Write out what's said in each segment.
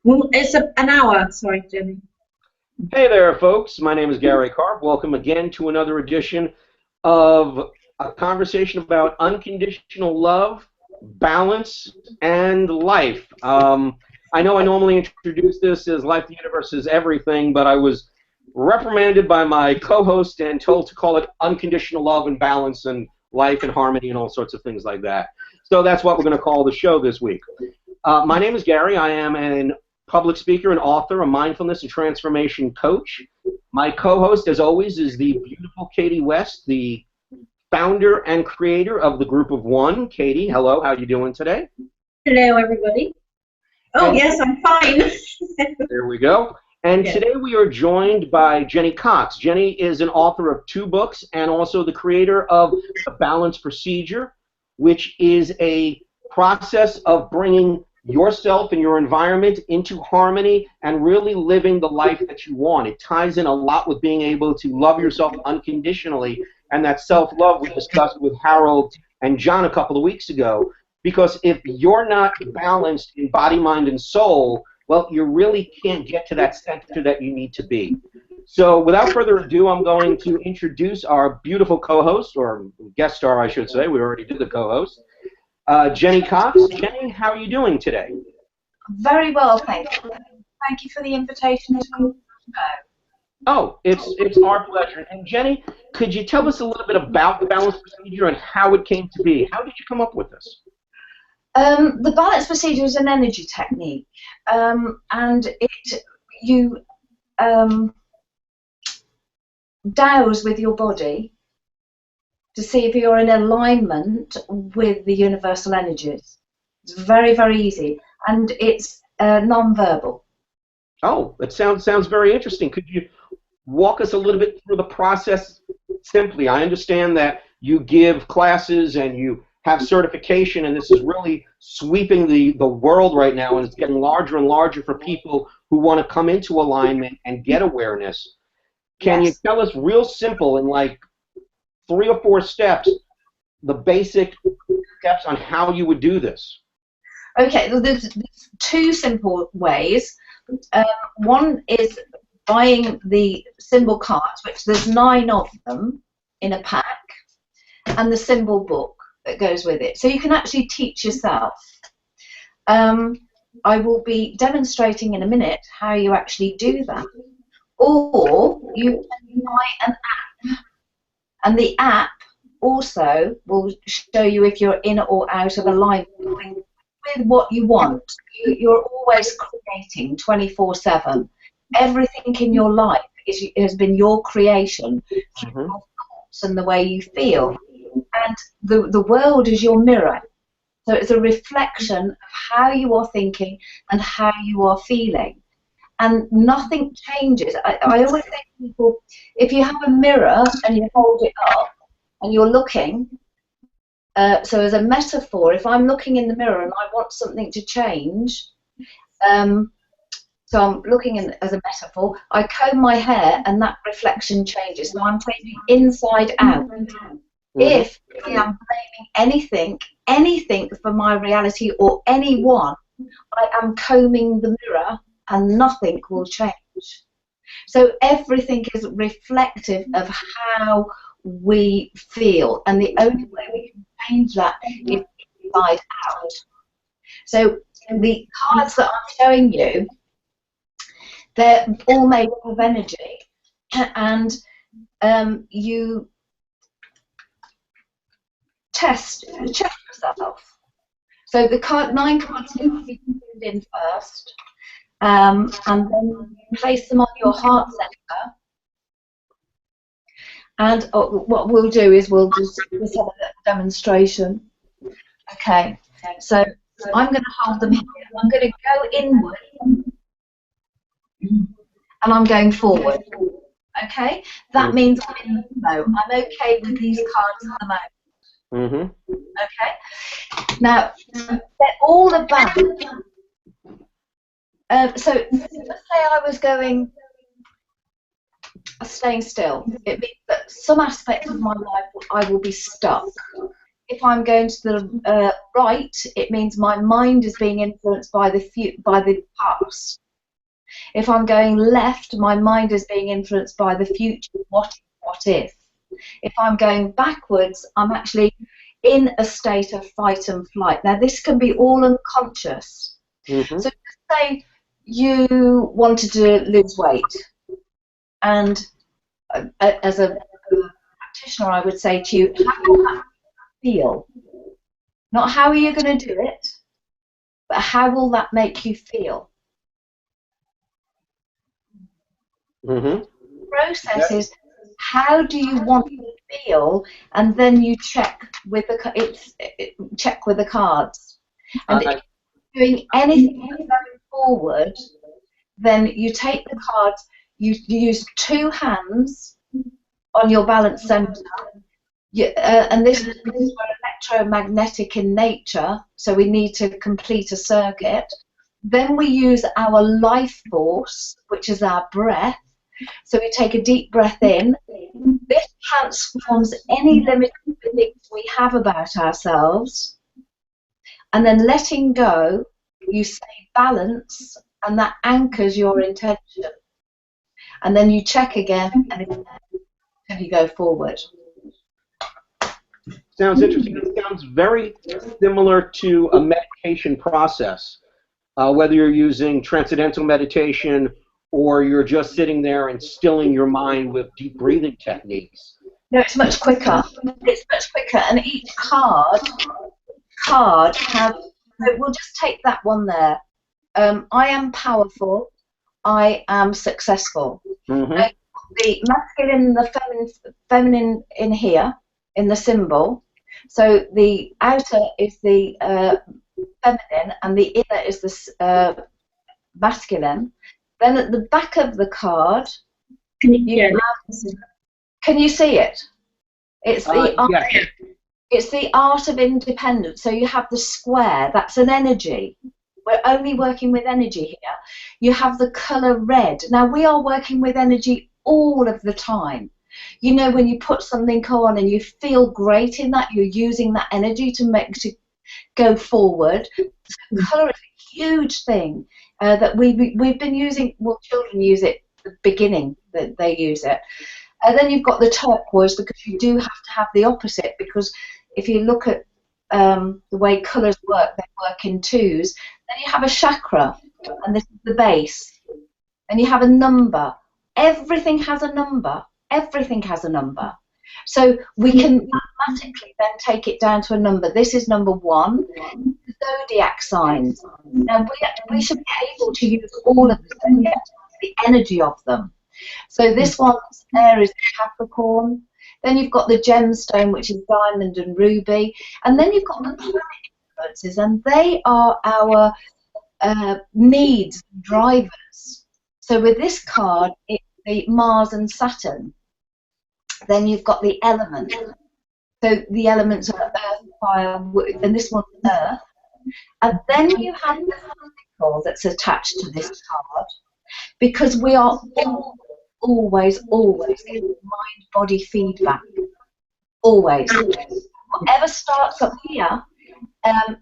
Well, it's an hour. Sorry, Jenny. Hey there, folks. My name is Gary Karp. Welcome again to another edition of a conversation about unconditional love, balance, and life. I know I normally introduce this as life, the universe is everything, but I was reprimanded by my co-host and told to call it unconditional love and balance and life and harmony and all sorts of things like that. So that's what we're going to call the show this week. My name is Gary. I am an public speaker and author, a mindfulness and transformation coach. My co-host, as always, is the beautiful Katie West, the founder and creator of the Group of One. Katie, hello. How are you doing today? Hello, everybody. Oh, yes, I'm fine. There we go. And today we are joined by Jenny Cox. Jenny is an author of 2 books and also the creator of The Balance Procedure, which is a process of bringing yourself and your environment into harmony and really living the life that you want. It ties in a lot with being able to love yourself unconditionally, and that self-love we discussed with Harold and John a couple of weeks ago. Because if you're not balanced in body, mind, and soul, well, you really can't get to that center that you need to be. So without further ado, I'm going to introduce our beautiful co-host, or guest star, I should say. We already did the co-host. Jenny Cox. Jenny, how are you doing today? Very well, thank you. Thank you for the invitation to come. Oh, it's our pleasure. And Jenny, could you tell us a little bit about the balance procedure and how it came to be? How did you come up with this? The balance procedure is an energy technique, and you dowse with your body to see if you're in alignment with the universal energies. It's very, very easy, and it's non-verbal. Oh, that sounds very interesting. Could you walk us a little bit through the process simply? I understand that you give classes and you have certification, and this is really sweeping the world right now, and it's getting larger and larger for people who want to come into alignment and get awareness. Can you tell us real simple in like 3 or 4 steps, the basic steps on how you would do this? Okay, there's 2 simple ways. One is buying the symbol cards, which there's 9 of them in a pack, and the symbol book that goes with it. So you can actually teach yourself. I will be demonstrating in a minute how you actually do that. Or you can buy an app. And the app also will show you if you're in or out of alignment with what you want. You're always creating 24/7. Everything in your life has been your creation through your thoughts and the way you feel. And the world is your mirror. So it's a reflection of how you are thinking and how you are feeling. And nothing changes. I always say to people, if you have a mirror and you hold it up and you're looking, so as a metaphor, if I'm looking in the mirror and I want something to change, so I'm looking as a metaphor, I comb my hair and that reflection changes. So I'm changing inside out. If I am blaming anything for my reality or anyone, I am combing the mirror and nothing will change. So everything is reflective of how we feel, and the only way we can change that is inside out. So the cards that I'm showing you, they're all made up of energy, and you check yourself. So the 9 cards need to be filled in first. And then you place them on your heart center. And what we'll do is we'll just have a demonstration. Okay, so I'm going to hold them here. I'm going to go inward, and I'm going forward. Okay, that means I'm in limbo. I'm okay with these cards at the moment. Okay, now they're all about. So let's say I was staying still. It means that some aspect of my life I will be stuck. If I'm going to the right, it means my mind is being influenced by the past. If I'm going left, my mind is being influenced by the future. What if? If I'm going backwards, I'm actually in a state of fight and flight. Now, this can be all unconscious. Mm-hmm. So, say you wanted to lose weight, and as a practitioner, I would say to you, how will that feel? Not how are you going to do it, but how will that make you feel? Mm-hmm. The process is, how do you want to feel, and then you check with the cards. And if you're doing anything going forward, then you take the cards. You use 2 hands on your balance center. And this is because we're electromagnetic in nature, so we need to complete a circuit. Then we use our life force, which is our breath. So we take a deep breath in. This transforms any limiting beliefs we have about ourselves. And then letting go, you say balance, and that anchors your intention. And then you check again, and you go forward. Sounds interesting. It sounds very similar to a meditation process, whether you're using transcendental meditation or you're just sitting there and stilling your mind with deep breathing techniques. No, it's much quicker. It's much quicker, and each card has. So we'll just take that one there. I am powerful. I am successful. Mm-hmm. The masculine and the feminine in here, in the symbol. So the outer is the feminine and the inner is the masculine. Then at the back of the card, can you see it? It's the yes. It's the art of independence. So you have the square. That's an energy. We're only working with energy here. You have the colour red. Now, we are working with energy all of the time. You know, when you put something on and you feel great in that, you're using that energy to go forward. Colour is a huge thing that we've been using. Well, children use it at the beginning, that they use it. And then you've got the turquoise, because you do have to have the opposite, because if you look at the way colours work, they work in 2s. Then you have a chakra, and this is the base. And you have a number. Everything has a number. Everything has a number. So we can mathematically then take it down to a number. This is number 1. The zodiac signs. Now, we should be able to use all of them, the energy of them. So this one's Aries, Capricorn. Then you've got the gemstone, which is diamond and ruby. And then you've got the planet influences, and they are our needs, drivers. So with this card, it's the Mars and Saturn. Then you've got the elements. So the elements are earth, fire, wood, and this one's earth. And then you have the physical that's attached to this card, because we are always getting mind-body feedback. Always. Whatever starts up here,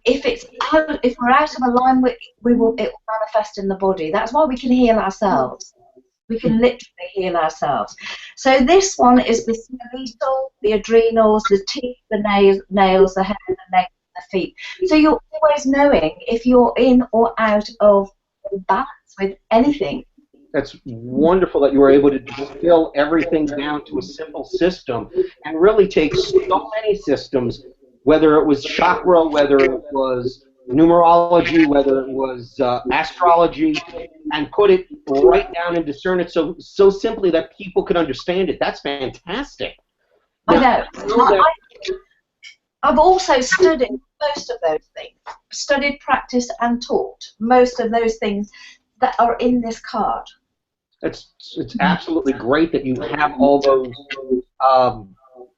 if we're out of alignment, it will manifest in the body. That's why we can heal ourselves. We can literally heal ourselves. So this one is the skeletal, the adrenals, the teeth, the nails, the head, the neck, the feet. So you're always knowing if you're in or out of balance with anything. That's wonderful that you were able to distill everything down to a simple system and really take so many systems, whether it was chakra, whether it was numerology, whether it was astrology, and put it right down and discern it so simply that people could understand it. That's fantastic. Now, I know. I've also studied most of those things. Studied, practiced, and taught most of those things that are in this card. It's absolutely great that you have all those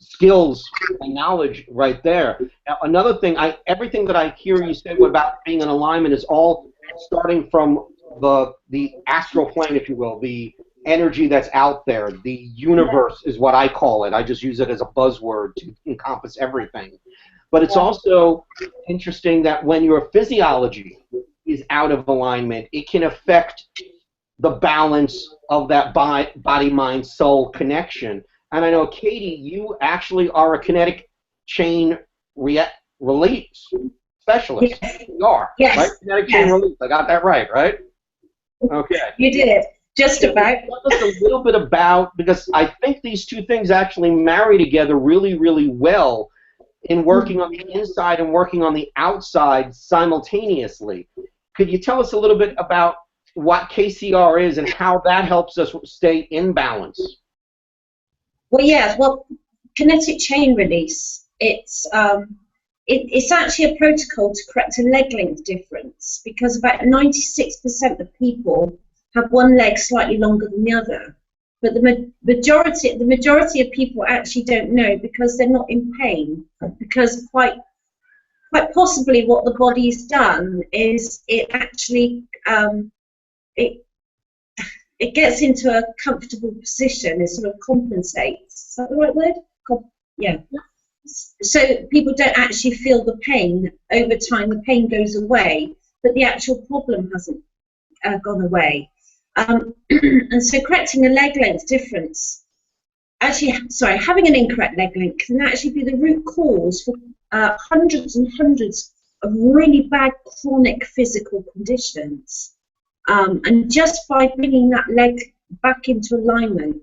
skills and knowledge right there. Now, another thing, everything that I hear you say about being in alignment is all starting from the astral plane, if you will, the energy that's out there. The universe is what I call it. I just use it as a buzzword to encompass everything. But it's also interesting that when your physiology is out of alignment, it can affect the balance of that body-mind-soul connection. And I know, Katie, you actually are a kinetic chain release specialist. Yes. You are, Yes. right? Kinetic chain release. I got that right? Okay. You did. Just about. Tell us a little bit about, because I think these two things actually marry together really, really well in working on the inside and working on the outside simultaneously. Could you tell us a little bit about what KCR is and how that helps us stay in balance? Well, yeah. Well, kinetic chain release. It's actually a protocol to correct a leg length difference, because about 96% of people have one leg slightly longer than the other. But the majority of people actually don't know, because they're not in pain. Because quite possibly what the body's done is it actually it gets into a comfortable position. It sort of compensates. Is that the right word? Yeah. So people don't actually feel the pain over time. The pain goes away, but the actual problem hasn't gone away. And so correcting a leg length difference, having an incorrect leg length can actually be the root cause for hundreds and hundreds of really bad chronic physical conditions. And just by bringing that leg back into alignment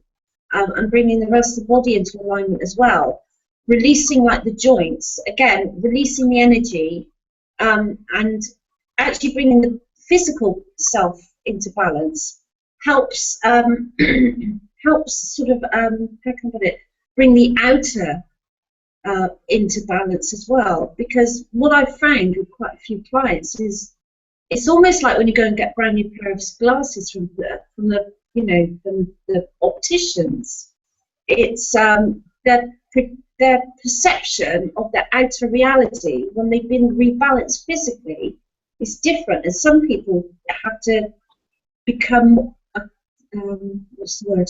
and bringing the rest of the body into alignment as well, releasing like the joints, again, releasing the energy, and actually bringing the physical self into balance helps sort of how can I put it, bring the outer into balance as well. Because what I've found with quite a few clients is it's almost like when you go and get a brand new pair of glasses from the opticians. It's their perception of their outer reality when they've been rebalanced physically is different, and some people have to become what's the word?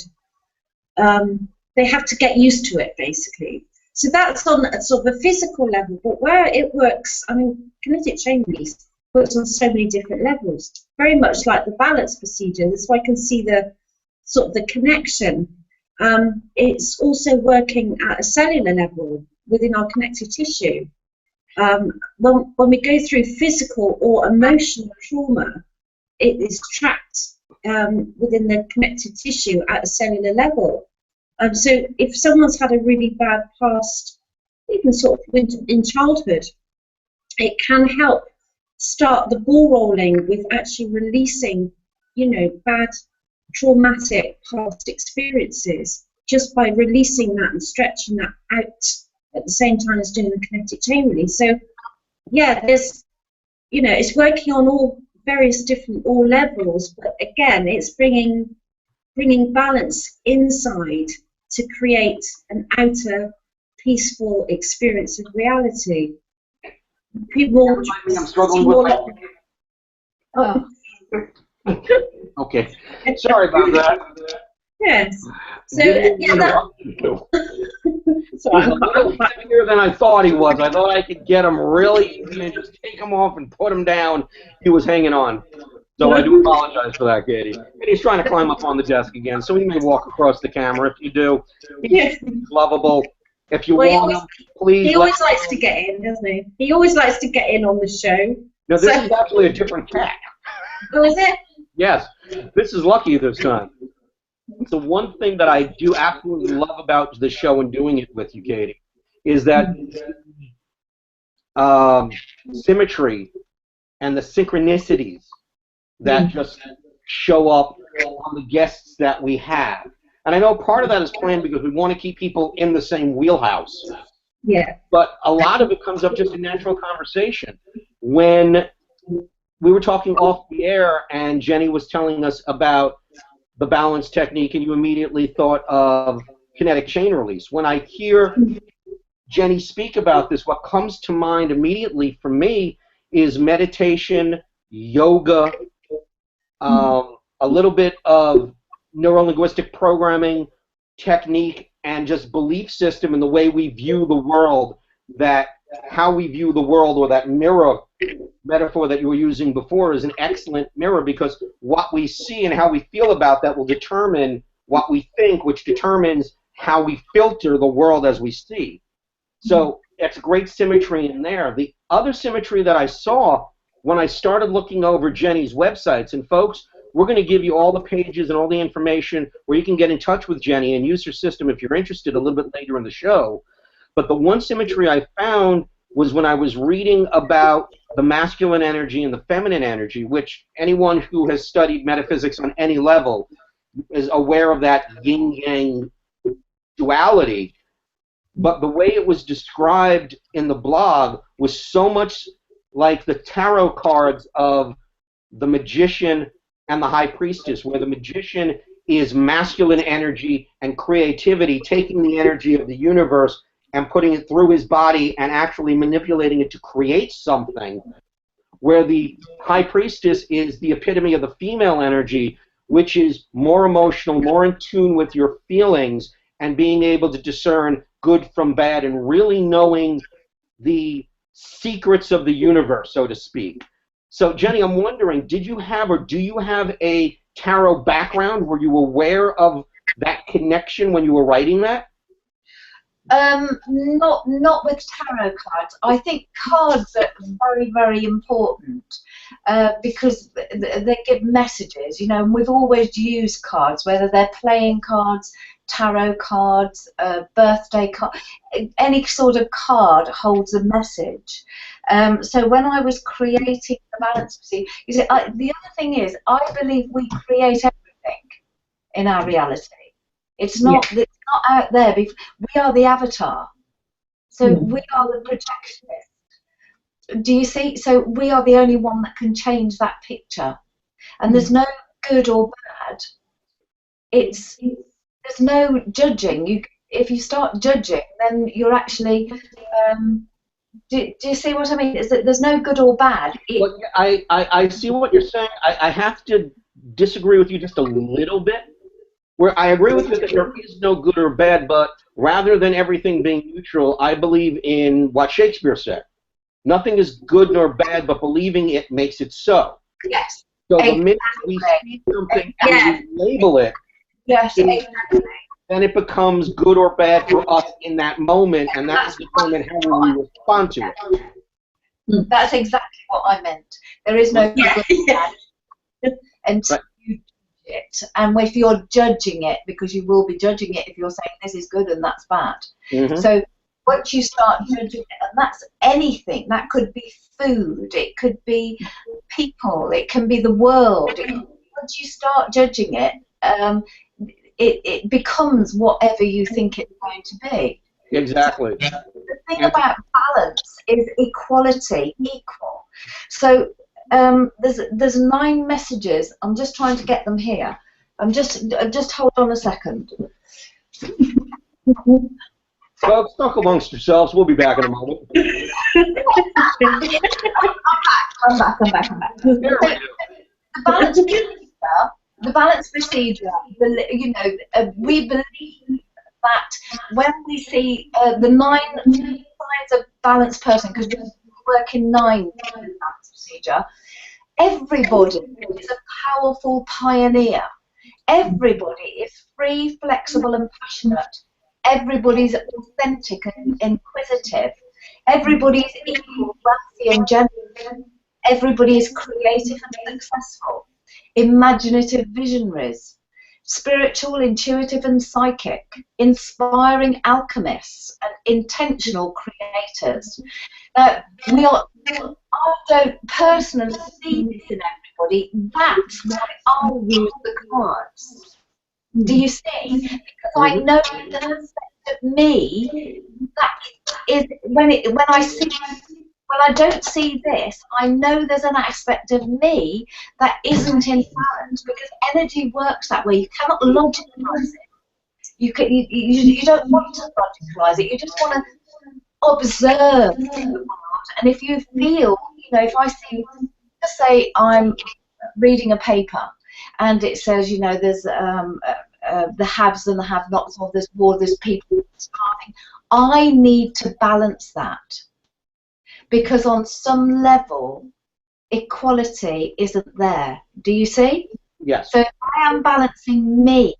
They have to get used to it, basically. So that's on a sort of a physical level, but where it works, I mean, kinetic chain release works on so many different levels, very much like the balance procedure. That's why I can see the sort of the connection. It's also working at a cellular level within our connective tissue. When we go through physical or emotional trauma, it is trapped within the connective tissue at a cellular level. So if someone's had a really bad past, even sort of in childhood, it can help start the ball rolling with actually releasing, bad traumatic past experiences, just by releasing that and stretching that out at the same time as doing the kinetic chain release. So yeah, there's, it's working on all various different levels, but again, it's bringing balance inside to create an outer peaceful experience of reality. People I'm struggling with oh. Okay, sorry about that. Yes. So yeah, He's a little heavier than I thought he was. I thought I could get him really easy and just take him off and put him down. He was hanging on. So I do apologize for that, Katie. And he's trying to climb up on the desk again, so he may walk across the camera. If you do, he's lovable. If you want him, please. He always likes to get in, doesn't he? He always likes to get in on the show. No, this is actually a different cat. Oh, is it? Yes. This is Lucky this time. So one thing that I do absolutely love about the show and doing it with you, Katie, is that symmetry and the synchronicities that just show up on the guests that we have. And I know part of that is planned because we want to keep people in the same wheelhouse. Yeah. But a lot of it comes up just in natural conversation. When we were talking off the air and Jenny was telling us about the balance technique, and you immediately thought of kinetic chain release. When I hear Jenny speak about this, what comes to mind immediately for me is meditation, yoga, a little bit of neuro-linguistic programming technique, and just belief system in the way we view the world that how we view the world, or that mirror metaphor that you were using before, is an excellent mirror, because what we see and how we feel about that will determine what we think, which determines how we filter the world as we see. So it's great symmetry in there. The other symmetry that I saw when I started looking over Jenny's websites, and folks, we're going to give you all the pages and all the information where you can get in touch with Jenny and use her system if you're interested a little bit later in the show. But the one symmetry I found was when I was reading about the masculine energy and the feminine energy, which anyone who has studied metaphysics on any level is aware of that yin-yang duality. But the way it was described in the blog was so much like the tarot cards of the magician and the high priestess, where the magician is masculine energy and creativity, taking the energy of the universe and putting it through his body and actually manipulating it to create something, where the high priestess is the epitome of the female energy, which is more emotional, more in tune with your feelings, and being able to discern good from bad, and really knowing the secrets of the universe, so to speak. So, Jenny, I'm wondering, did you have, or do you have, a tarot background? Were you aware of that connection when you were writing that? Not with tarot cards. I think cards are very, very important because they give messages, you know, and we've always used cards, whether they're playing cards, tarot cards, birthday card, any sort of card holds a message. So when I was creating the balance procedure, you see, the other thing is, I believe we create everything in our reality. It's not, yeah. It's not out there. We are the avatar. So we are the projectionist. Do you see? So we are the only one that can change that picture. And there's no good or bad. There's no judging. If you start judging, then you're actually... do you see what I mean? Is that there's no good or bad. Well, I see what you're saying. I have to disagree with you just a little bit. Where I agree with you that there is no good or bad, but rather than everything being neutral, I believe in what Shakespeare said. Nothing is good nor bad, but believing it makes it so. Yes. So the minute we see something and we label it, then it becomes good or bad for us in that moment, and that will determine how we respond to it. That's exactly what I meant. There is no good or bad. And it, and if you're judging it, because you will be judging it if you're saying this is good and that's bad. So once you start judging it, and that's anything, that could be food, it could be people, it can be the world. Once you start judging it, it becomes whatever you think it's going to be. Exactly. So the thing about balance is equality, equal. So there's 9 messages. I'm just trying to get them here. Just hold on a second. Folks, talk amongst yourselves. We'll be back in a moment. Come back. The balance procedure. You know, we believe that when we see the 9 signs of balanced person, because we work in 9 balance procedure. Everybody is a powerful pioneer. Everybody is free, flexible, and passionate. Everybody's authentic and inquisitive. Everybody is equal, wealthy, and generous. Everybody is creative and successful. Imaginative visionaries. Spiritual, intuitive, and psychic. Inspiring alchemists and intentional creators. I don't personally see this in everybody. That's why I use the cards. Do you see? Because I know there's an aspect of me that is when I don't see this, I know there's an aspect of me that isn't in balance, because energy works that way. You cannot logicalize it. You don't want to logicalize it. You just want to observe the world. And if you feel, you know, if I see, just say I'm reading a paper and it says, you know, there's the haves and the have-nots, or there's war, there's people starving, I need to balance that. because on some level equality isn't there. Do you see? Yes. So if I am balancing me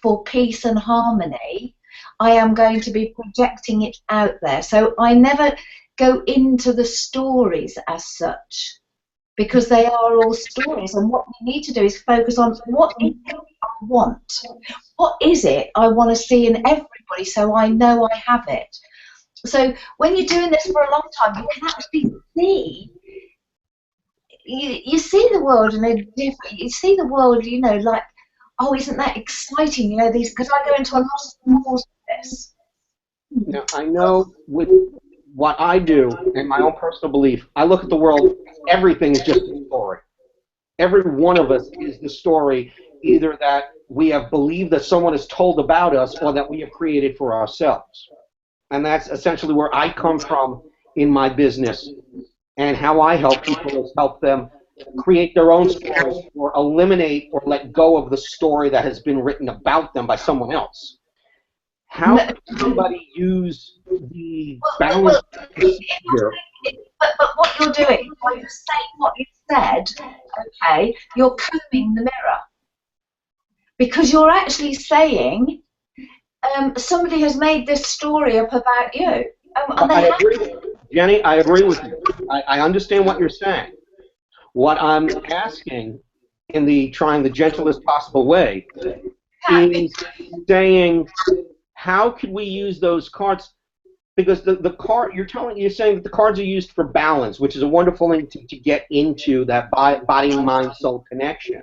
for peace and harmony, I am going to be projecting it out there. So I never go into the stories as such, because they are all stories, and what we need to do is focus on what is it I want. What is it I want to see in everybody so I know I have it? So when you're doing this for a long time, you can actually see, you see the world in a different, you see the world, you know, like, oh, isn't that exciting? You know, these, because I go into a lot of schools with this. Now, I know with what I do and my own personal belief, I look at the world, everything is just a story. Every one of us is the story, either that we have believed that someone has told about us or that we have created for ourselves. And that's essentially where I come from in my business. And how I help people is help them create their own stories or eliminate or let go of the story that has been written about them by someone else. How can somebody use the balance procedure? But what you're doing, by you saying what you said, okay, you're combing the mirror. Because you're actually saying, somebody has made this story up about you. And I agree with you. Jenny, I agree with you. I understand what you're saying. What I'm asking, in trying the gentlest possible way, is saying, how could we use those cards? Because the card, you're saying that the cards are used for balance, which is a wonderful thing to get into that body, mind, soul connection.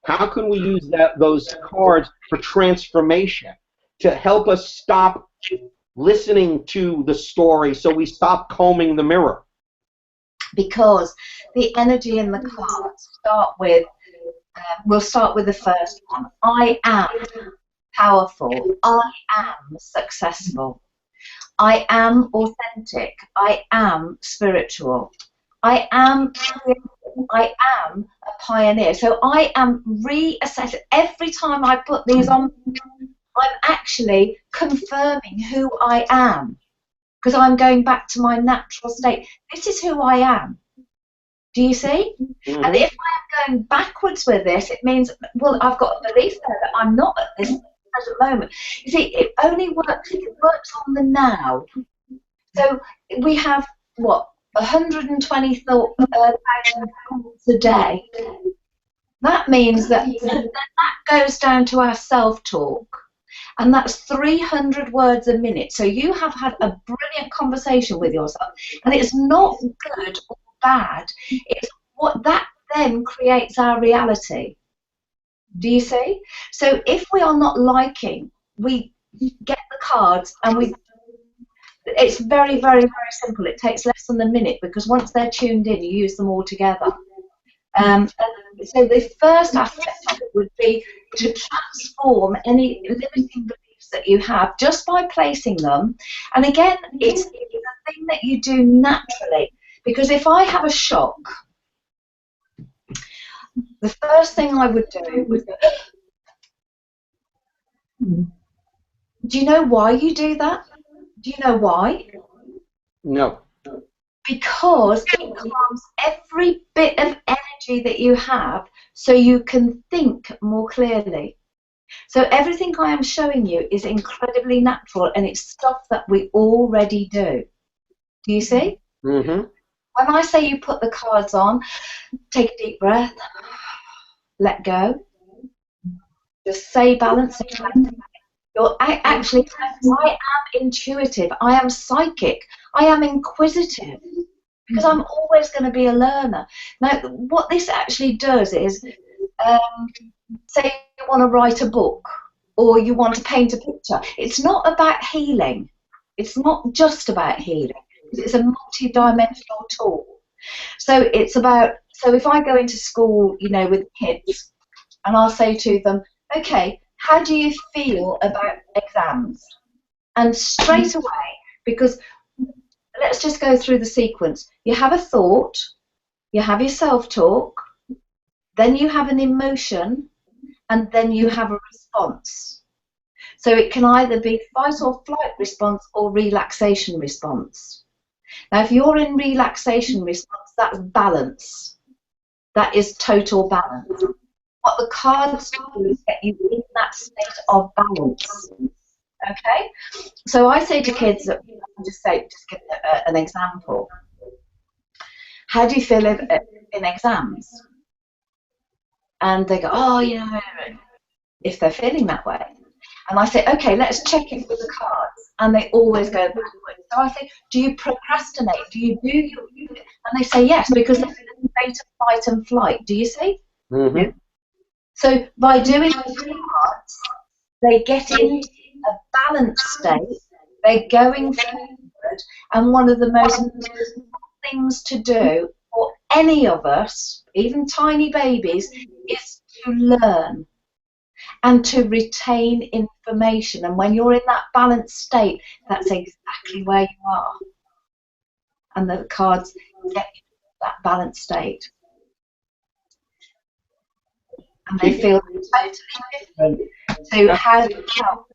How can we use those cards for transformation, to help us stop listening to the story so we stop combing the mirror? Because the energy in the cards we'll start with the first one. I am powerful. I am successful. I am authentic. I am spiritual. I am a pioneer. So I am reassessing. Every time I put these on, I'm actually confirming who I am, because I'm going back to my natural state. This is who I am. Do you see? Mm-hmm. And if I'm going backwards with this, it means, well, I've got a belief there that I'm not at this present moment. You see, it only works, it works on the now. So we have, what, 120,000 thoughts a day. That means that goes down to our self-talk. And that's 300 words a minute. So you have had a brilliant conversation with yourself. And it's not good or bad. It's what that then creates our reality. Do you see? So if we are not liking, we get the cards and it's very, very, very simple. It takes less than a minute, because once they're tuned in, you use them all together. So the first aspect of it would be to transform any limiting beliefs that you have just by placing them. And again, it's a thing that you do naturally, because if I have a shock, the first thing I would do would go, do you know why you do that? Do you know why? No. Because it calms every bit of energy that you have, so you can think more clearly. So everything I am showing you is incredibly natural, and it's stuff that we already do. Do you see? Mm-hmm. When I say you put the cards on, take a deep breath, let go, just say balance. Actually, I am intuitive, I am psychic, I am inquisitive, because I'm always going to be a learner. Now, what this actually does is, say you want to write a book or you want to paint a picture. It's not about healing. It's not just about healing. It's a multi-dimensional tool. So it's about, so if I go into school, you know, with kids, and I'll say to them, okay, how do you feel about exams? And straight away, because let's just go through the sequence. You have a thought, you have your self-talk, then you have an emotion, and then you have a response. So it can either be fight or flight response or relaxation response. Now, if you're in relaxation response, that's balance. That is total balance. What the cards do is get you in that state of balance. Okay? So I say to kids, just give an example. How do you feel in exams? And they go, oh, you know, if they're feeling that way. And I say, okay, let's check it with the cards. And they always go backwards. So I say, do you procrastinate? Do you do your... And they say yes, because they're in a state of fight and flight. Do you see? Mm-hmm. So by doing the cards, they get into a balanced state. They're going forward. And one of the most important things to do for any of us, even tiny babies, is to learn and to retain information. And when you're in that balanced state, that's exactly where you are. And the cards get you to that balanced state. And they feel totally different to how you help.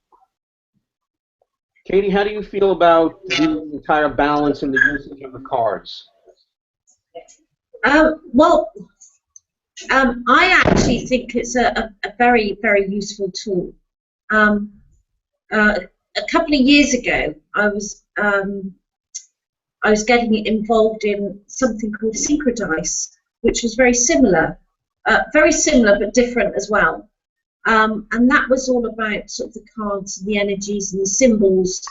Katie, how do you feel about the entire balance and the usage of the cards? Well, I actually think it's a very, very useful tool. A couple of years ago, I was getting involved in something called Synchrodice, which was very similar but different as well. And that was all about sort of the cards, and the energies, and the symbols.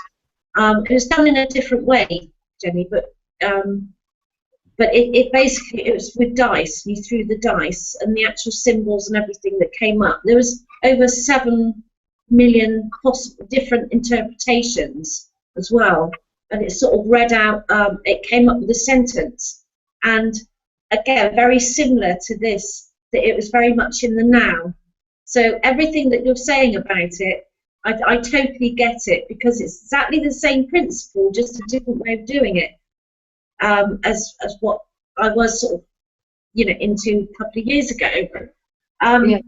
It was done in a different way, Jenny, but it basically, it was with dice. You threw the dice, and the actual symbols and everything that came up. There was over 7 million possible different interpretations as well, and it sort of read out. It came up with a sentence, and again, very similar to this. That it was very much in the now. So everything that you're saying about it, I totally get it, because it's exactly the same principle, just a different way of doing it. As what I was sort of, into a couple of years ago. Yeah.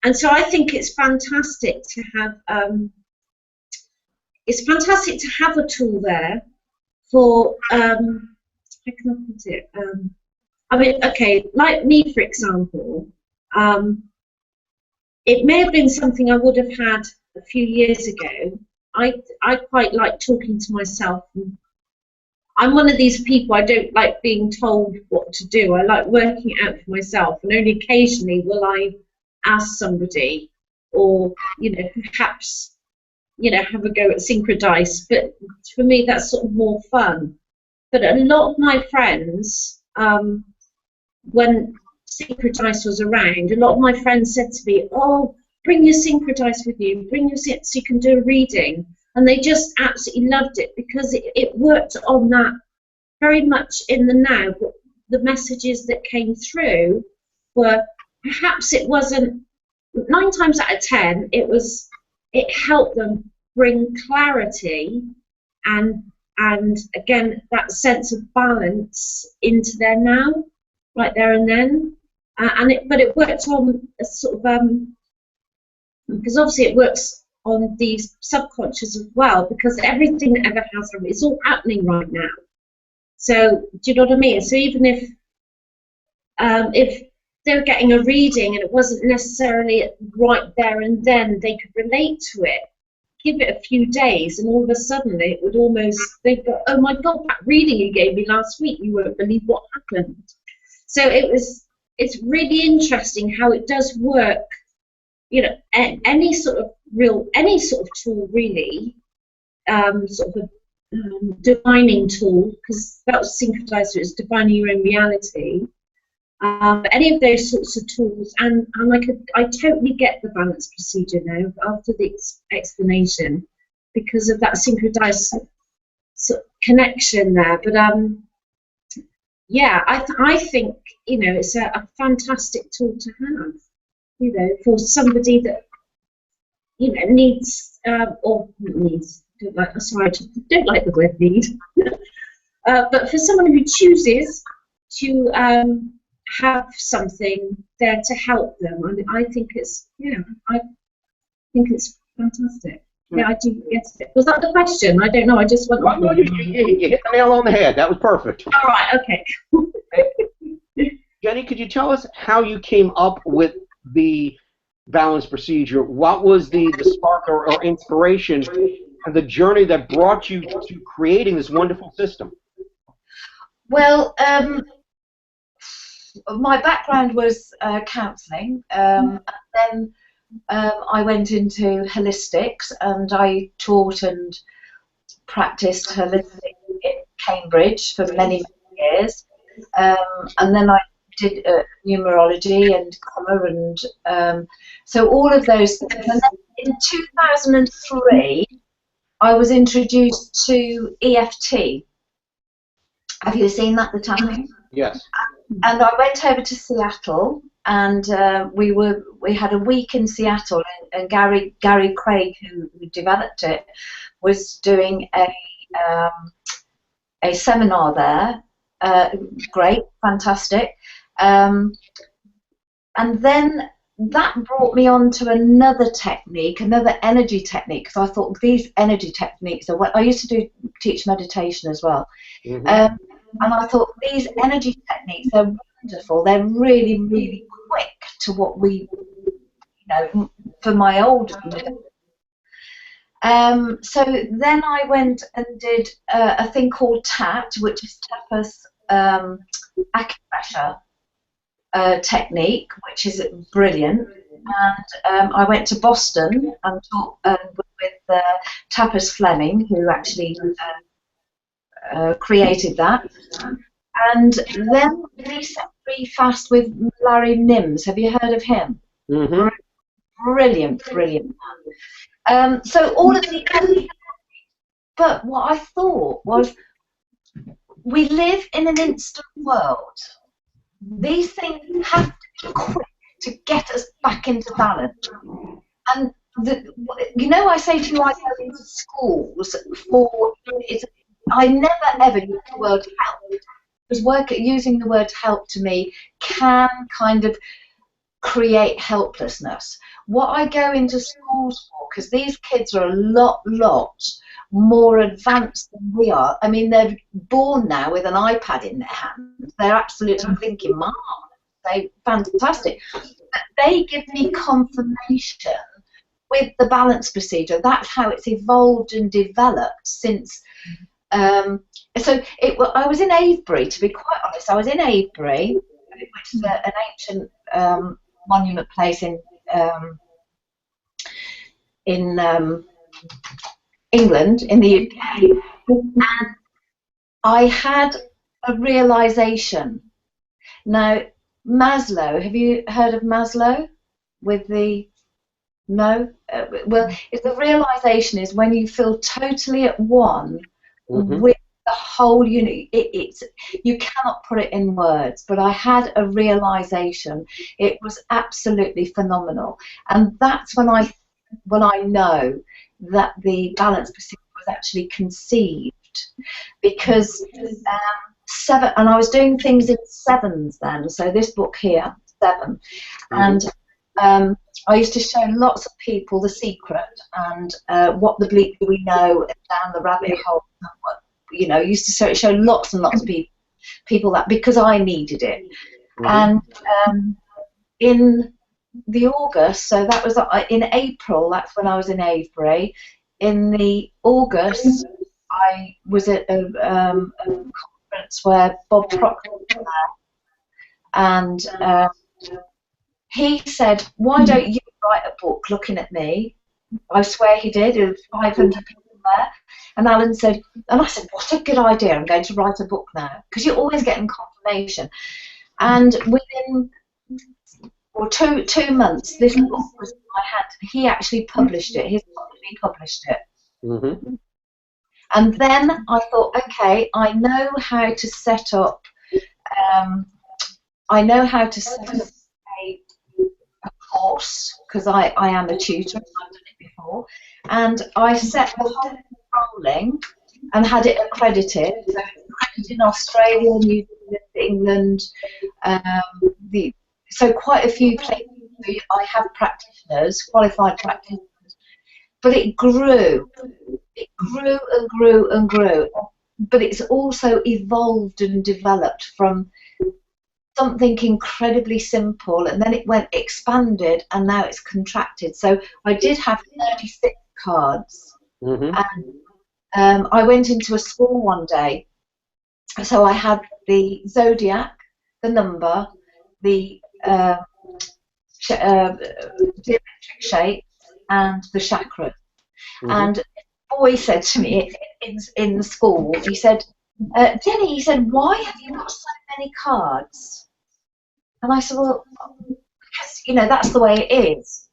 And so I think it's fantastic to have a tool there for how can I put it? I mean, okay, like me, for example, it may have been something I would have had a few years ago. I quite like talking to myself. I'm one of these people, I don't like being told what to do. I like working it out for myself, and only occasionally will I ask somebody, or perhaps have a go at Synchrodice. But for me, that's sort of more fun. But a lot of my friends, when Synchrodice was around, a lot of my friends said to me, "Oh, bring your Synchrodice with you. Bring your so you can do a reading." And they just absolutely loved it, because it worked on that very much in the now. But the messages that came through were, perhaps it wasn't, 9 times out of 10, it helped them bring clarity and again that sense of balance into their now, right there and then. But it worked on a sort of because obviously it works on the subconscious as well, because everything that ever has happened, it's all happening right now. So do you know what I mean? So even if they were getting a reading and it wasn't necessarily right there and then, they could relate to it. Give it a few days, and all of a sudden it would almost, they'd go, "Oh my God, that reading you gave me last week, you won't believe what happened." So it's really interesting how it does work. Any sort of tool really, sort of a divining tool, because that was Synchrodize, it was divining your own reality. Any of those sorts of tools, and I totally get the balance procedure now after the explanation, because of that Synchrodize sort of connection there. But yeah, I think it's a fantastic tool to have, for somebody that needs or needs. Don't like the word need, but for someone who chooses to have something there to help them, I think it's I think it's fantastic. Yeah, I do. Yes. Was that the question? I don't know. I just went. Well, no, you hit the nail on the head. That was perfect. All right. Okay. Jenny, could you tell us how you came up with the balance procedure? What was the spark or inspiration and the journey that brought you to creating this wonderful system? Well, my background was counselling, and then I went into holistics, and I taught and practiced holistic in Cambridge for many, many years, and then I did numerology and colour, and so all of those things. And then in 2003, I was introduced to EFT. Have you seen that, the tapping? Yes. And I went over to Seattle, and we had a week in Seattle, and Gary Craig, who developed it, was doing a seminar there. Great, fantastic. And then that brought me on to another technique, another energy technique, because I thought these energy techniques are what I used to teach meditation as well. Mm-hmm. And I thought these energy techniques are wonderful. They're really, really quick to what we, for my old. So then I went and did a thing called TAT, which is Tapas acupressure technique, which is brilliant. And I went to Boston and taught with Tapas Fleming, who actually created that. And then Reset Free Fast with Larry Nims. Have you heard of him? Mm-hmm. Brilliant, brilliant. So all of the, but what I thought was, we live in an instant world. These things have to be quick to get us back into balance. And I say to you, I go into schools for I never ever use the word help, because using the word help to me can kind of create helplessness. What I go into schools for, because these kids are a lot more advanced than we are. I mean, they're born now with an iPad in their hand. They're absolutely thinking, Mom, they're fantastic. But they give me confirmation with the balance procedure. That's how it's evolved and developed since. So I was in Avebury, to be quite honest. I was in Avebury, which is an ancient monument place in England, in the UK, and I had a realization. Now, Maslow, have you heard of Maslow? No? Well, the realization is when you feel totally at one with the whole unit. You cannot put it in words, but I had a realization. It was absolutely phenomenal, and that's when I know that the balance procedure was actually conceived, because and I was doing things in sevens then. So this book here, 7, and I used to show lots of people The Secret and What the Bleak Do We Know, and Down the Rabbit Hole. Used to show lots and lots of people that, because I needed it. And in the August, so that was in April, that's when I was in Avebury. In the August, I was at a conference where Bob Proctor was there, and he said, "Why don't you write a book?" Looking at me, I swear he did. There was 500 people there, and Alan said, and I said, "What a good idea! I'm going to write a book now," because you're always getting confirmation. And within 2 months, this book was in my hand. He actually published it. His company published it. And then I thought, okay, I know how to set up. I know how to set up a course, because I am a tutor. I've done it before, and I set the whole thing rolling and had it accredited. So it's accredited in Australia, New Zealand, England. So quite a few places. I have practitioners, qualified practitioners, but it grew. It grew and grew and grew. But it's also evolved and developed from something incredibly simple, and then it went expanded, and now it's contracted. So I did have 36 cards. And I went into a school one day, so I had the zodiac, the number, the geometric shape, and the chakras. And a boy said to me in the school, he said, Jenny, he said, why have you got so many cards? And I said, well, because, you know, that's the way it is.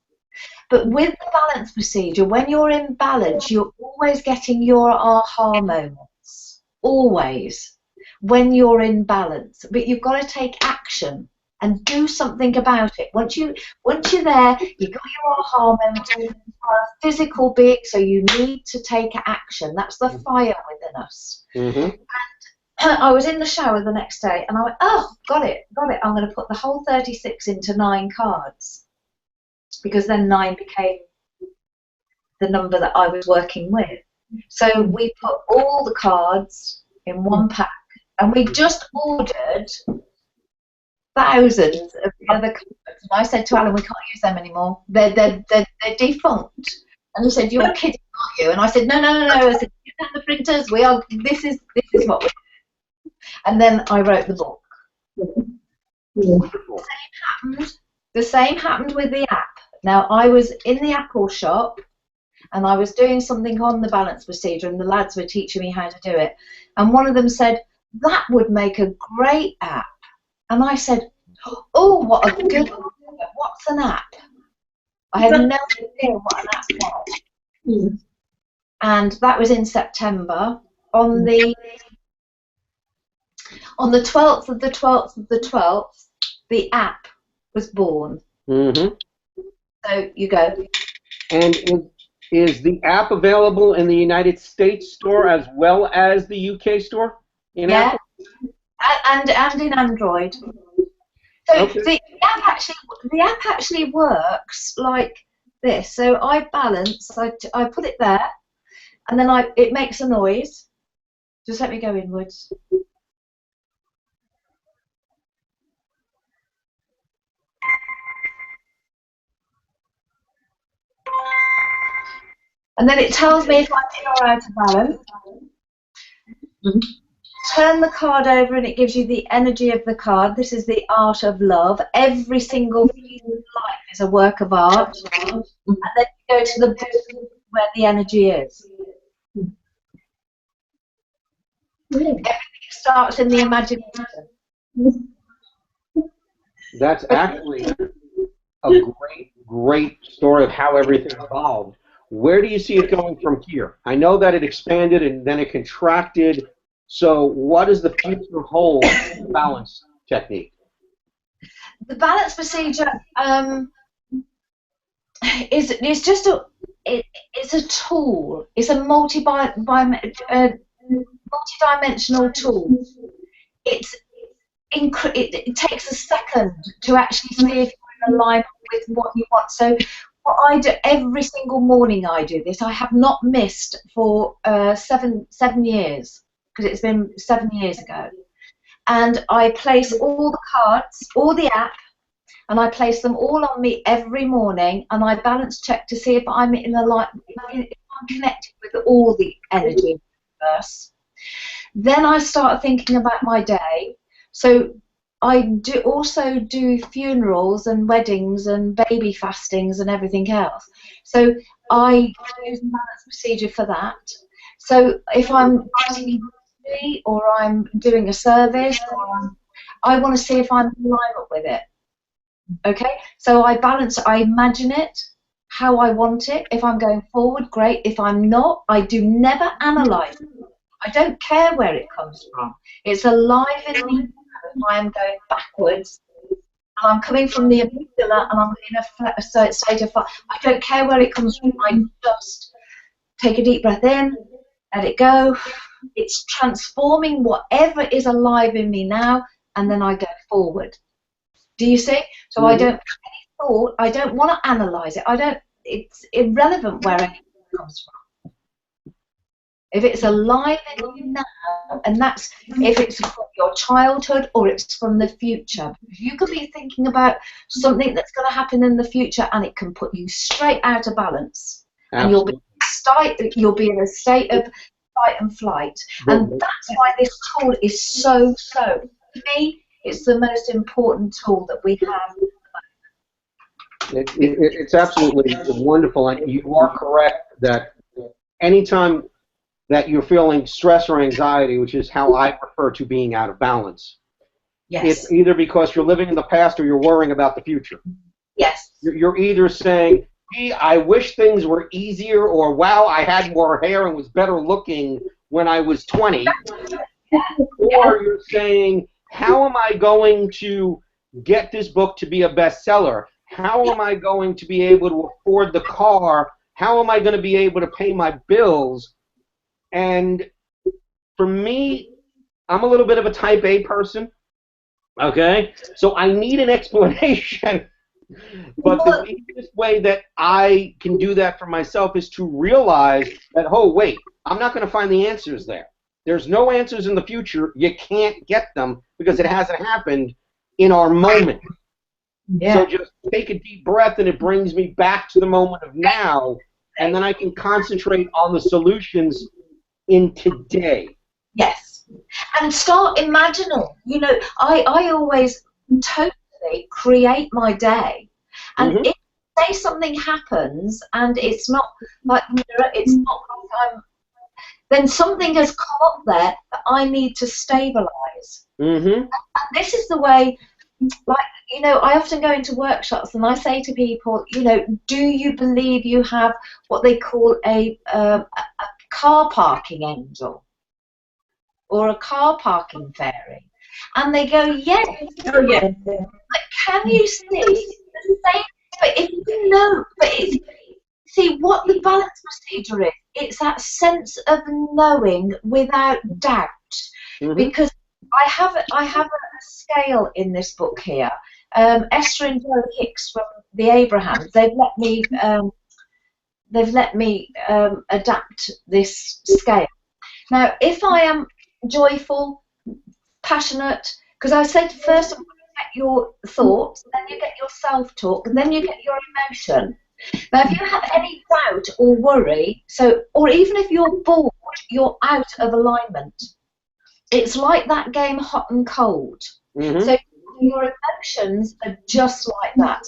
But with the balance procedure, when you're in balance, you're always getting your aha moments. Always. When you're in balance. But you've got to take action and do something about it. Once you're there, you've got your aha moment. You are a physical being, so you need to take action. That's the fire within us. And I was in the shower the next day, and I went, oh, got it. I'm going to put the whole 36 into 9 cards, because then 9 became the number that I was working with. So we put all the cards in one pack, and we just ordered thousands of the other cards. And I said to Alan, we can't use them anymore. They're defunct. And he said, you're kidding, aren't you? And I said, no. I said, get down the printers. This is what we're doing. And then I wrote the book. The same happened with the app. Now, I was in the Apple shop, and I was doing something on the balance procedure, and the lads were teaching me how to do it. And one of them said, that would make a great app. And I said, oh, what a good idea. What's an app? I had no idea what an app was. And that was in September. On the 12th of the 12th of the 12th, the app was born. So you go. And is the app available in the United States store as well as the UK store? Yeah, and in Android. So okay. the app actually works like this. So I balance. I put it there, and then it makes a noise. Just let me go inwards. And then it tells me if I'm in or out of balance. Turn the card over, and it gives you the energy of the card. This is the art of love. Every single piece of life is a work of art. And then you go to the book where the energy is. Everything starts in the imagination. That's actually a great story of how everything evolved. Where do you see it going from here? I know that it expanded and then it contracted. So what does the future hold for the balance technique? The balance procedure is just it's a tool. It's a multi-dimensional tool. It takes a second to actually see if you're in alignment with what you want. So what I do every single morning, I do this. I have not missed for 7 years, because it's been 7 years ago. And I place all the cards, all the app, and I place them all on me every morning, and I balance check to see if I'm in alignment, if I'm connected with all the energy of the universe. Then I start thinking about my day. So I also do funerals and weddings and baby fastings and everything else. So I use the balance procedure for that. So if I'm writing or I'm doing a service, I want to see if I'm in alignment with it. Okay? So I balance, I imagine it, how I want it. If I'm going forward, great. If I'm not, I do never analyze it. I don't care where it comes from. It's alive in me. I am going backwards, and I'm coming from the amygdala, and I'm in a state of fire. I don't care where it comes from. I just take a deep breath in, let it go. It's transforming whatever is alive in me now, and then I go forward. Do you see? So I don't have any thought. I don't want to analyze it. It's irrelevant where I comes from. If it's alive in you now, and that's if it's from your childhood or it's from the future. You could be thinking about something that's going to happen in the future, and it can put you straight out of balance. Absolutely. And you'll be in a state of fight and flight. And that's why this tool is so, for me, it's the most important tool that we have. It's absolutely wonderful, and you are correct that anytime that you're feeling stress or anxiety, which is how I refer to being out of balance, it's either because you're living in the past or you're worrying about the future. Yes. You're either saying, gee, I wish things were easier, or wow, I had more hair and was better looking when I was 20. Or you're saying, how am I going to get this book to be a bestseller? How am I going to be able to afford the car? How am I going to be able to pay my bills? And for me, I'm a little bit of a type A person, okay? So I need an explanation. But the easiest way that I can do that for myself is to realize that, oh, wait, I'm not going to find the answers there. There's no answers in the future. You can't get them because it hasn't happened in our moment. Yeah. So just take a deep breath, and it brings me back to the moment of now, and then I can concentrate on the solutions in today. Yes. And start imagining. You know, I always totally create my day. And if, say, something happens and it's not like, it's not like then something has come up there that I need to stabilize. And this is the way, like, you know, I often go into workshops and I say to people, you know, do you believe you have what they call a car parking angel or a car parking fairy? And they go, yes. Oh, yeah. But can you see the same? But if you know, but it's, see what the balance procedure is. It's that sense of knowing without doubt. Because I have a scale in this book here. Esther and Joe Hicks from the Abrahams. They've let me adapt this scale. Now, if I am joyful, passionate, because I said first of all, you get your thoughts, then you get your self-talk, and then you get your emotion. Now, if you have any doubt or worry, or even if you're bored, you're out of alignment. It's like that game Hot and Cold. So your emotions are just like that.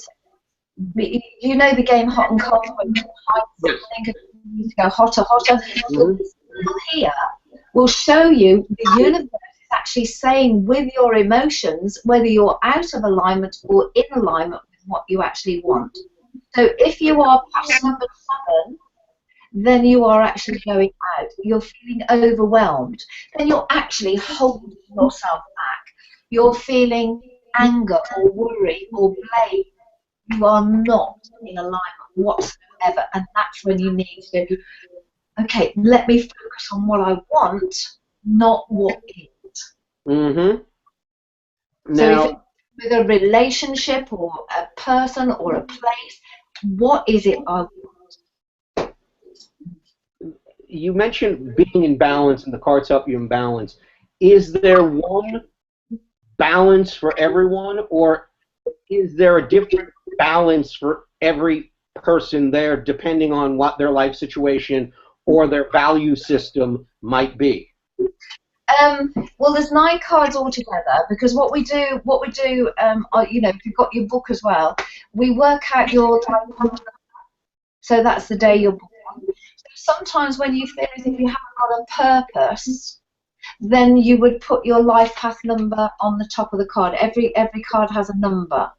You know the game Hot and Cold, when you hide something and you need to go hotter, hotter. Well, this here will show you the universe is actually saying with your emotions whether you're out of alignment or in alignment with what you actually want. So if you are pattern number 7, then you are actually going out. You're feeling overwhelmed. Then you're actually holding yourself back. You're feeling anger or worry or blame. You are not in alignment whatsoever. And that's when you need to go, okay, let me focus on what I want, not what isn't. So if it's with a relationship or a person or a place, what is it I want? You mentioned being in balance and the cards help you in balance. Is there one balance for everyone, or is there a different balance for every person there depending on what their life situation or their value system might be? Well, there's 9 cards altogether, because what we do, you know, if you've got your book as well, we work out your life path. So that's the day you're born. So sometimes when you feel as if you haven't got a purpose, then you would put your life path number on the top of the card. Every card has a number.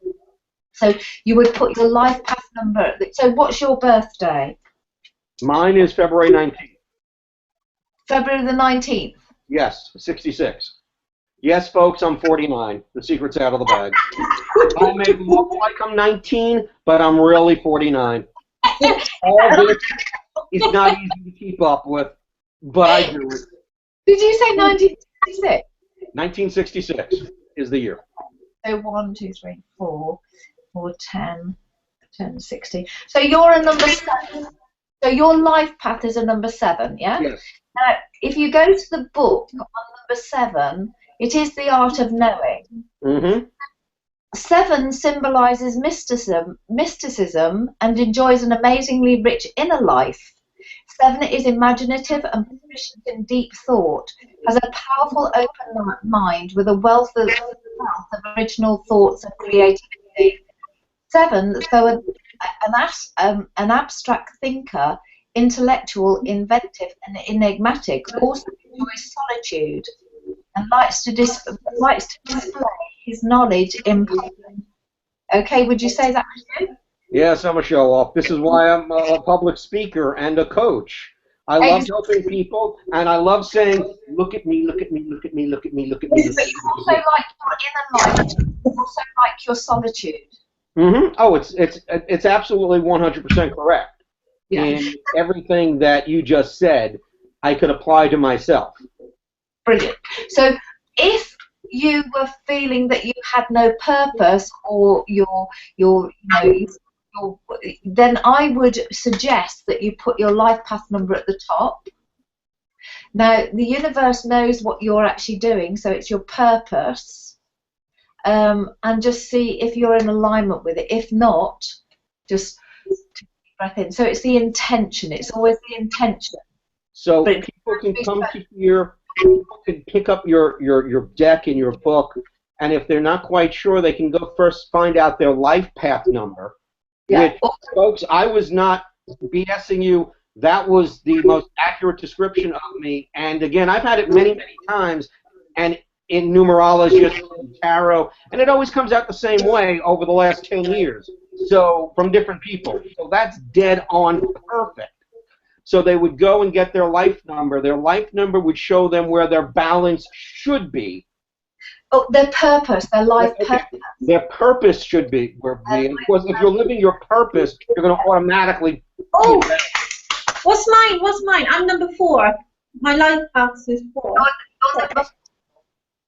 So you would put your life path number. So what's your birthday? Mine is February 19th. February the 19th. Yes, 66. Yes, folks, I'm 49. The secret's out of the bag. I may look like I'm 19, but I'm really 49. All this is not easy to keep up with, but I do it. Did you say 1966? 1966 is the year. So 1, 2, 3, 4, 4, 10, 10, 60. So you're a number 7. So your life path is a number 7, yeah? Yes. Now, if you go to the book on number 7, it is the art of knowing. Mm-hmm. 7 symbolizes mysticism and enjoys an amazingly rich inner life. 7 is imaginative and proficient in deep thought, has a powerful open mind with a wealth of original thoughts and creativity. 7, though an abstract thinker, intellectual, inventive, and enigmatic, also enjoys solitude and likes to display his knowledge in public. Okay, would you say that was you? Yes, I'm a show-off. This is why I'm a public speaker and a coach. I love helping people, and I love saying, look at me, look at me, look at me, look at me, look at me. But you also like your inner life. You also like your solitude. Mm-hmm. Oh, it's absolutely 100% correct. Yeah. And everything that you just said, I could apply to myself. Brilliant. So if you were feeling that you had no purpose, or then I would suggest that you put your life path number at the top. Now, the universe knows what you're actually doing, so it's your purpose, and just see if you're in alignment with it. If not, just take a breath in. So it's the intention. It's always the intention. So people can come to here, people can pick up your deck and your book, and if they're not quite sure, they can go first find out their life path number. Yeah. Which, folks, I was not BSing you. That was the most accurate description of me. And again, I've had it many, many times, and in numerology, in tarot, and it always comes out the same way over the last 10 years. So from different people. So that's dead on perfect. So they would go and get their life number. Their life number would show them where their balance should be. Oh, their purpose, their life purpose. Their purpose should be where be. And of course, if you're living your purpose, you're going to automatically. Oh, what's mine? What's mine? I'm number 4. My life path is 4.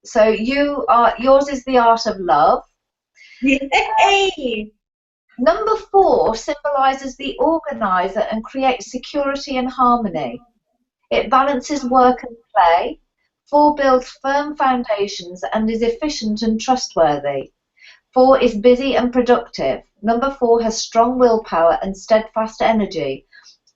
So yours is the art of love. Yay! Number 4 symbolizes the organizer and creates security and harmony. It balances work and play. 4 builds firm foundations and is efficient and trustworthy. 4 is busy and productive. Number 4 has strong willpower and steadfast energy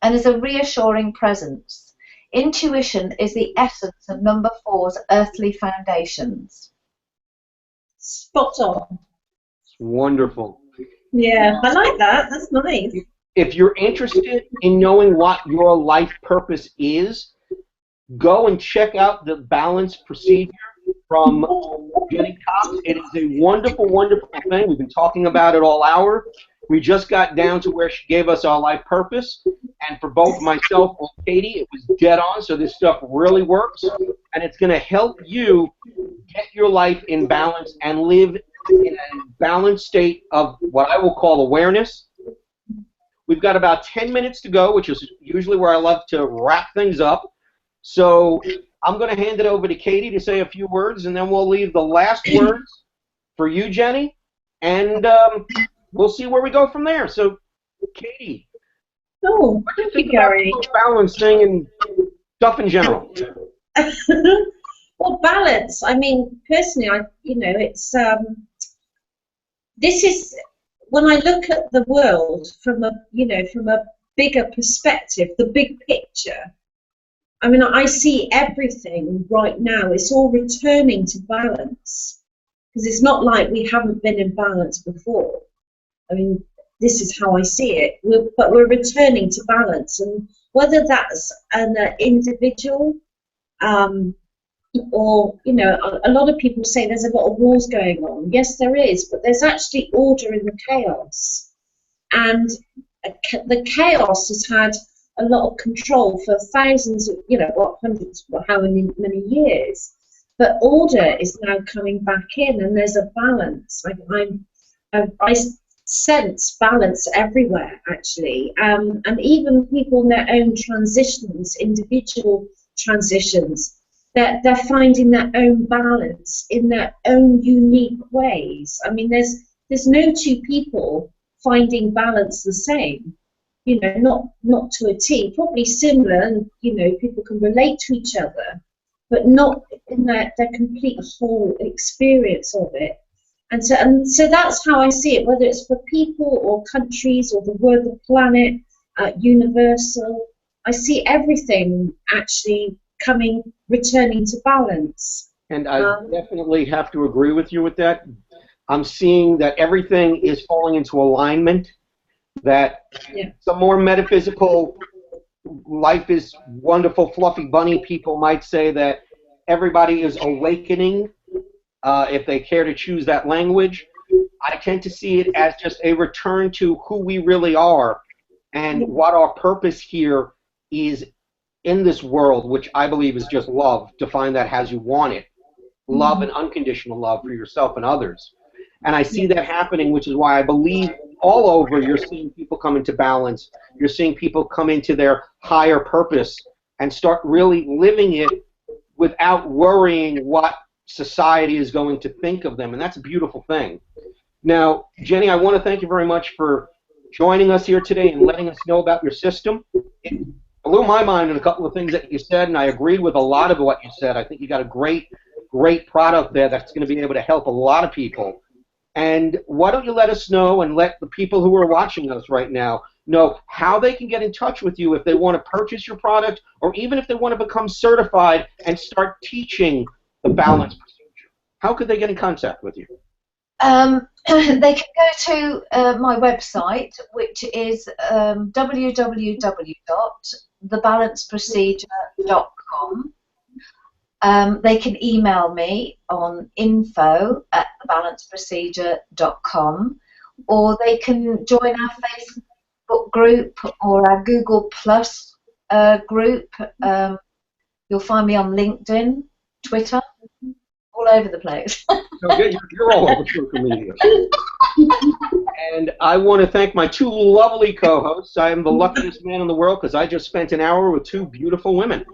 and is a reassuring presence. Intuition is the essence of number 4's earthly foundations. Spot on. It's wonderful. Yeah, I like that. That's nice. If you're interested in knowing what your life purpose is, go and check out the balance procedure from Jenny Cox. It is a wonderful, wonderful thing. We've been talking about it all hour. We just got down to where she gave us our life purpose. And for both myself and Katie, it was dead on. So this stuff really works. And it's going to help you get your life in balance and live in a balanced state of what I will call awareness. We've got about 10 minutes to go, which is usually where I love to wrap things up. So I'm going to hand it over to Katie to say a few words, and then we'll leave the last words for you, Jenny, and we'll see where we go from there. So, Katie, what do you think about balancing and stuff in general? Well, balance. I mean, personally, it's this is when I look at the world from a bigger perspective, the big picture. I mean, I see everything right now. It's all returning to balance, because it's not like we haven't been in balance before. I mean, this is how I see it. But we're returning to balance, and whether that's an individual, or a lot of people say there's a lot of wars going on. Yes, there is, but there's actually order in the chaos, and the chaos has had a lot of control for thousands of, hundreds, how many years. But order is now coming back in, and there's a balance. I sense balance everywhere, actually, and even people in their own transitions, individual transitions, they're finding their own balance in their own unique ways. I mean, there's no two people finding balance the same. you know, not to a T, probably similar, and you know, people can relate to each other, but not in their complete whole experience of it. And so that's how I see it, whether it's for people or countries or the world, the planet, universal. I see everything actually returning to balance. And I definitely have to agree with you with that. I'm seeing that everything is falling into alignment, that some more metaphysical, life is wonderful, fluffy bunny people might say that everybody is awakening, if they care to choose that language. I tend to see it as just a return to who we really are and what our purpose here is in this world, which I believe is just love, define that as you want it. Love and unconditional love for yourself and others. And I see that happening, which is why I believe all over you're seeing people come into balance. You're seeing people come into their higher purpose and start really living it without worrying what society is going to think of them. And that's a beautiful thing. Now, Jenny, I want to thank you very much for joining us here today and letting us know about your system. It blew my mind in a couple of things that you said, and I agreed with a lot of what you said. I think you got a great product there that's going to be able to help a lot of people. And why don't you let us know and let the people who are watching us right now know how they can get in touch with you if they want to purchase your product, or even if they want to become certified and start teaching the balance procedure. How could they get in contact with you? They can go to my website, which is www.thebalanceprocedure.com. They can email me on info@thebalanceprocedure.com, or they can join our Facebook group or our Google Plus group. You'll find me on LinkedIn, Twitter, all over the place. You're all over social media. And I want to thank my two lovely co-hosts. I am the luckiest man in the world because I just spent an hour with two beautiful women.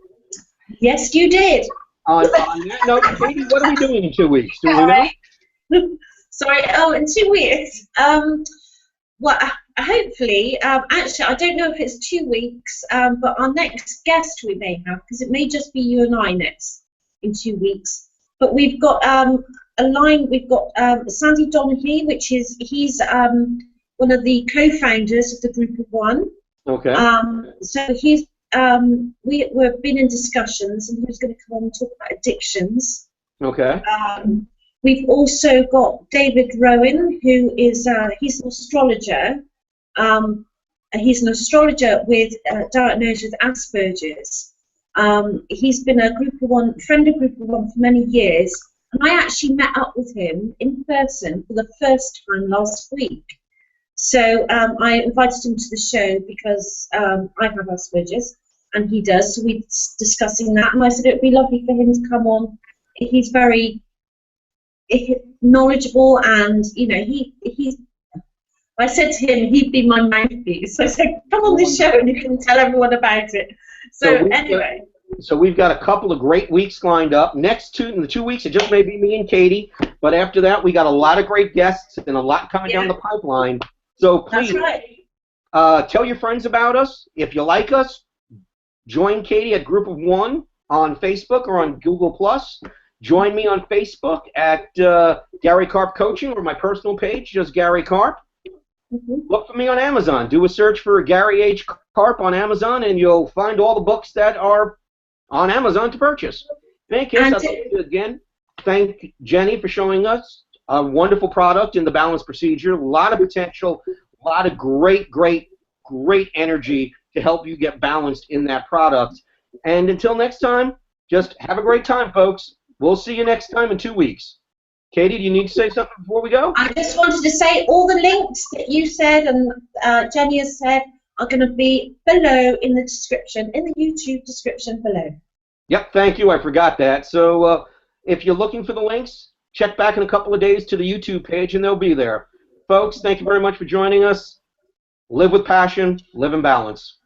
Yes, you did. On that note, Katie, what are we doing in 2 weeks? Do we know? Sorry, in 2 weeks. Well, hopefully, actually, I don't know if it's 2 weeks, but our next guest we may have, because it may just be you and I next in 2 weeks. But we've got a line. We've got Sandy Donaghy, he's one of the co-founders of the Group of One. Okay. So he's we've been in discussions, and he's going to come on and talk about addictions. Okay. We've also got David Rowan, who is he's an astrologer. He's an astrologer with diagnosed with Asperger's. He's been a friend of Group of One for many years, and I actually met up with him in person for the first time last week. So I invited him to the show because I have Asperger's and he does, so we're discussing that, and I said it would be lovely for him to come on. He's very knowledgeable, and you know, I said to him he'd be my mouthpiece. So I said, come on this show and you can tell everyone about it. So anyway. So we've got a couple of great weeks lined up. In the 2 weeks, it just may be me and Katie, but after that, we got a lot of great guests and a lot coming down the pipeline. So please, tell your friends about us. If you like us, join Katie at Group of One on Facebook or on Google+. Join me on Facebook at Gary Karp Coaching, or my personal page, just Gary Karp. Look for me on Amazon. Do a search for Gary H. Karp on Amazon, and you'll find all the books that are on Amazon to purchase. Thank you. I'd like to again thank Jenny for showing us a wonderful product in the balance procedure. A lot of potential, a lot of great energy to help you get balanced in that product. And until next time, just have a great time, folks. We'll see you next time in 2 weeks. Katie, do you need to say something before we go? I just wanted to say all the links that you said and Jenny has said are going to be below in the description, in the YouTube description below. Yep, thank you. I forgot that. So if you're looking for the links, check back in a couple of days to the YouTube page, and they'll be there. Folks, thank you very much for joining us. Live with passion, live in balance.